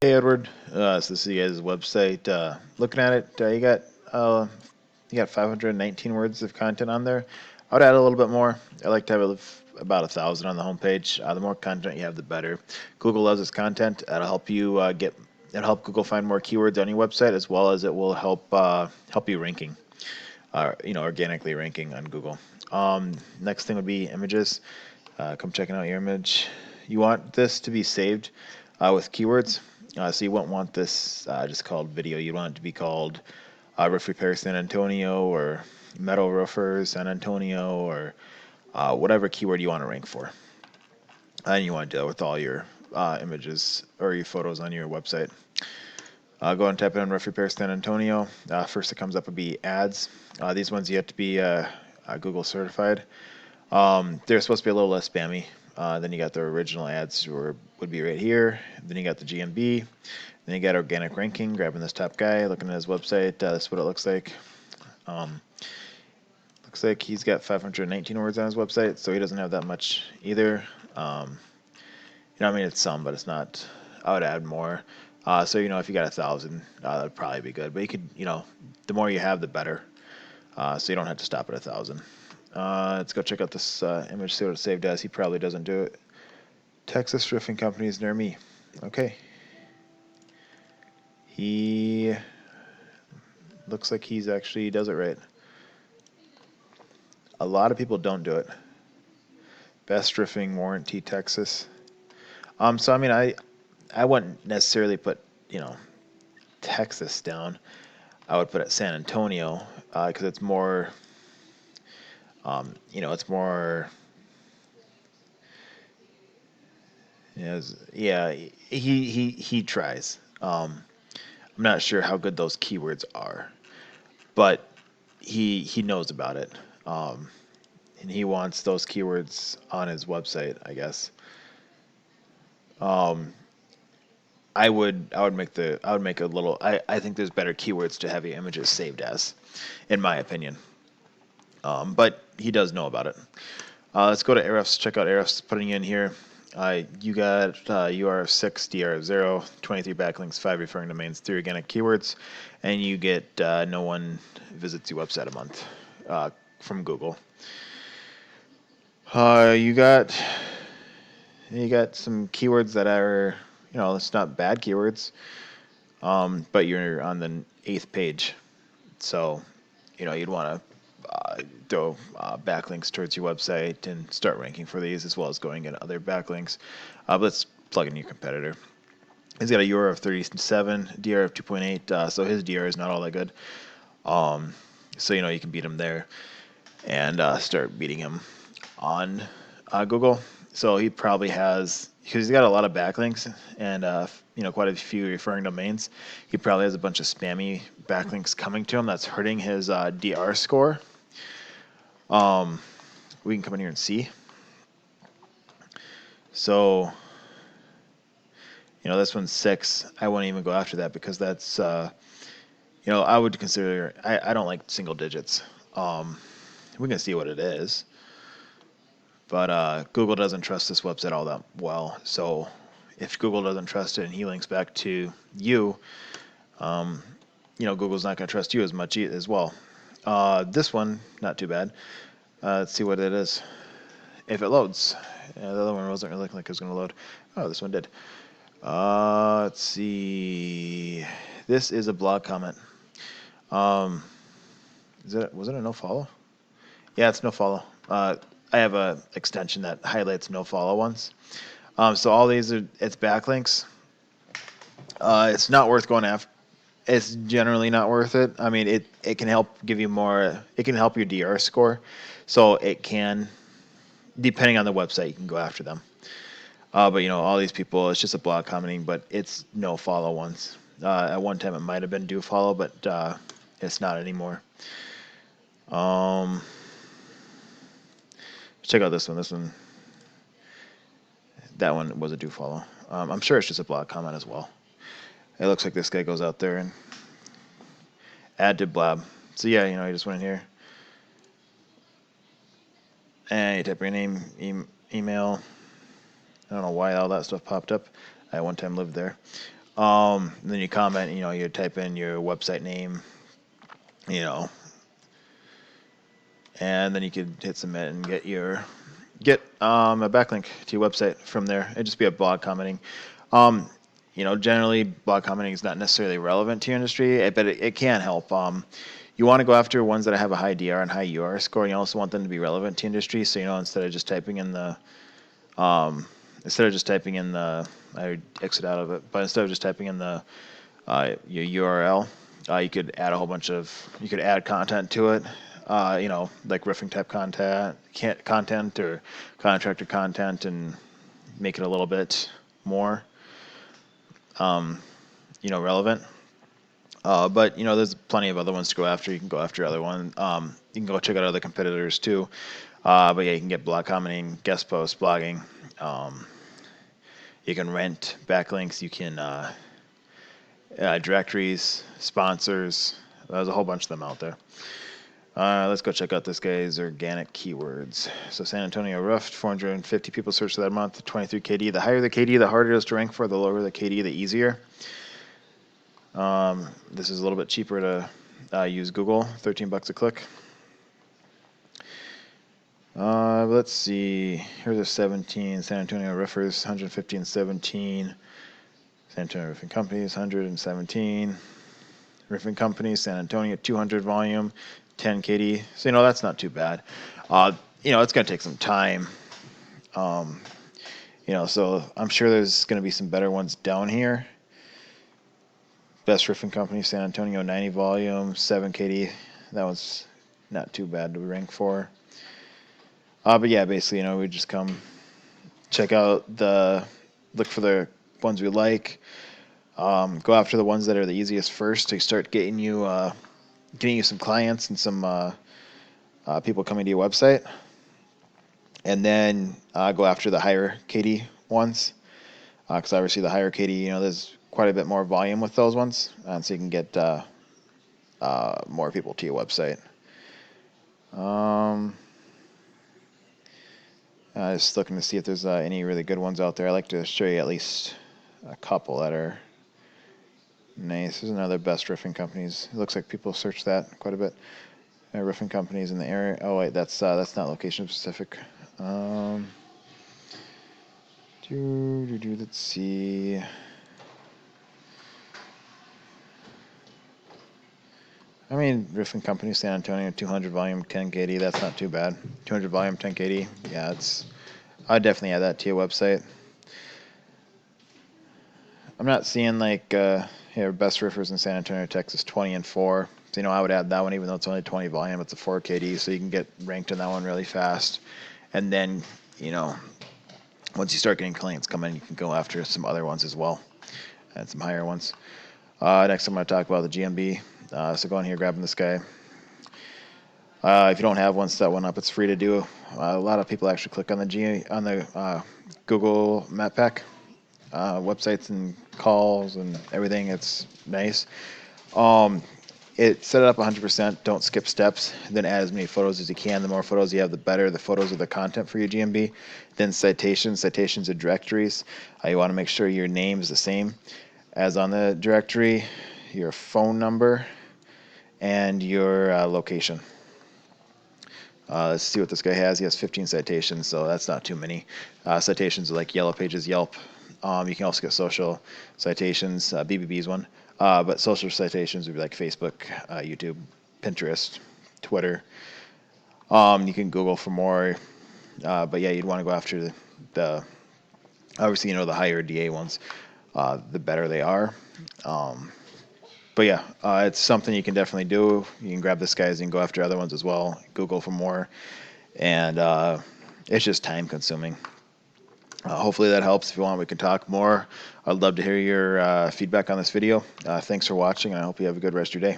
Hey Edward, so this is you guys' website. Looking at it, you got 519 words of content on there. I would add a little bit more. I like to have about 1,000 on the homepage. The more content you have, the better. Google loves this content. It'll help Google find more keywords on your website, as well as it will help you ranking, organically ranking on Google. Next thing would be images. Come checking out your image. You want this to be saved with keywords. So you won't want this just called video. You want it to be called Roof Repair San Antonio or Metal Roofer San Antonio or whatever keyword you want to rank for. And you want to do that with all your images or your photos on your website. Go and type in Roof Repair San Antonio. First that comes up would be ads. These ones you have to be Google certified. They're supposed to be a little less spammy. Then you got the original ads would be right here. Then you got the GMB. Then you got organic ranking, grabbing this top guy, looking at his website. That's what it looks like. Looks like he's got 519 words on his website, so he doesn't have that much either. I mean, it's some, but it's not. I would add more. So, if you got 1,000, that'd probably be good. But you could, the more you have, the better. So you don't have to stop at 1,000. Let's go check out this image, see what it saved as. He probably doesn't do it. Texas roofing companies near me. Okay. He looks like he does it right. A lot of people don't do it. Best roofing warranty, Texas. So I mean, I wouldn't necessarily put Texas down. I would put it San Antonio because it's more, it's more. Yeah, he tries. I'm not sure how good those keywords are, but he knows about it, and he wants those keywords on his website, I guess. Um, I would make a little. I think there's better keywords to have your images saved as, in my opinion. But he does know about it. Let's go to Ahrefs. Check out Ahrefs. Putting in here. You got URF6, DRF0, 23 backlinks, 5 referring domains, 3 organic keywords, and you get no one visits your website a month from Google. You got some keywords that are, it's not bad keywords, but you're on the 8th page, so you'd want to throw backlinks towards your website and start ranking for these, as well as going into other backlinks. Let's plug in your competitor. He's got a UR of 37, DR of 2.8, so his DR is not all that good. So you can beat him there and start beating him on Google. So he probably has, because he's got a lot of backlinks and quite a few referring domains. He probably has a bunch of spammy backlinks coming to him that's hurting his DR score. We can come in here and see. So, this one's 6. I wouldn't even go after that because that's, I would consider, I don't like single digits. We can see what it is. But Google doesn't trust this website all that well. So if Google doesn't trust it and he links back to you, Google's not going to trust you as much as well. This one, not too bad. Let's see what it is. If it loads. The other one wasn't really looking like it was going to load. Oh, this one did. Let's see. This is a blog comment. Was it a no follow? Yeah, it's no follow. I have a extension that highlights no follow ones. So all these it's backlinks. It's not worth going after. It's generally not worth it. I mean, it can help give you more. It can help your DR score, so it can, depending on the website, you can go after them. But all these people, it's just a blog commenting, but it's no follow ones. At one time, it might have been do follow, but it's not anymore. Check out this one. That one was a do follow. I'm sure it's just a blog comment as well. It looks like this guy goes out there and add to blab. So yeah, you just went in here and you type your name, email. I don't know why all that stuff popped up. I one time lived there. And then you comment, you type in your website name, you know, and then you could hit submit and get a backlink to your website from there. It'd just be a blog commenting. Generally blog commenting is not necessarily relevant to your industry, but it can help. You want to go after ones that have a high DR and high UR score. You also want them to be relevant to industry. So instead of just typing in the I exit out of it, but instead of just typing in the your URL, you could add you could add content to it. Like roofing type content or contractor content, and make it a little bit more, relevant. But there's plenty of other ones to go after. You can go after other ones. You can go check out other competitors too. But yeah, you can get blog commenting, guest posts, blogging. You can rent backlinks. You can directories, sponsors. There's a whole bunch of them out there. Let's go check out this guy's organic keywords. So San Antonio roofed, 450 people searched that month, 23 KD. The higher the KD, the harder it is to rank for. The lower the KD, the easier. This is a little bit cheaper to use Google, $13 a click. Let's see. Here's a 17 San Antonio roofers, 150 and 17. San Antonio roofing companies, 117. Roofing companies, San Antonio, 200 volume, 10 KD. So that's not too bad. It's going to take some time. So I'm sure there's going to be some better ones down here. Best roofing company, San Antonio, 90 volume, 7 KD. That one's not too bad to rank for. But yeah, basically, we just come check out look for the ones we like. Go after the ones that are the easiest first to start getting you some clients and some people coming to your website. And then go after the higher KD ones. Because obviously the higher KD, there's quite a bit more volume with those ones. So you can get more people to your website. Just looking to see if there's any really good ones out there. I like to show you at least a couple that are nice. There's another best roofing companies. It looks like people search that quite a bit. Roofing companies in the area. Oh wait, that's not location specific. Let's see. Roofing company, San Antonio, 200 volume, 10 KD. That's not too bad. 200 volume, 10 KD. Yeah, I'd definitely add that to your website. I'm not seeing best roofers in San Antonio, Texas, 20 and 4. So I would add that one, even though it's only 20 volume. It's a 4 KD, so you can get ranked in that one really fast. And then once you start getting clients coming, you can go after some other ones as well, and some higher ones. Next, I'm going to talk about the GMB. So go in here, grabbing this guy. If you don't have one, set one up. It's free to do. A lot of people actually click on the Google Map Pack websites and calls and everything. It's nice. Set it up 100%. Don't skip steps. Then add as many photos as you can. The more photos you have, the better. The photos are the content for your GMB. Then citations. Citations are directories. You want to make sure your name is the same as on the directory, your phone number, and your location. Let's see what this guy has. He has 15 citations, so that's not too many. Citations are like Yellow Pages, Yelp. You can also get social citations. BBB's one. But social citations would be like Facebook, YouTube, Pinterest, Twitter. You can Google for more. But yeah, you'd want to go after the obviously, the higher DA ones, the better they are. But yeah, it's something you can definitely do. You can grab this guys and go after other ones as well. Google for more. And it's just time consuming. Hopefully that helps. If you want, we can talk more. I'd love to hear your feedback on this video. Thanks for watching, and I hope you have a good rest of your day.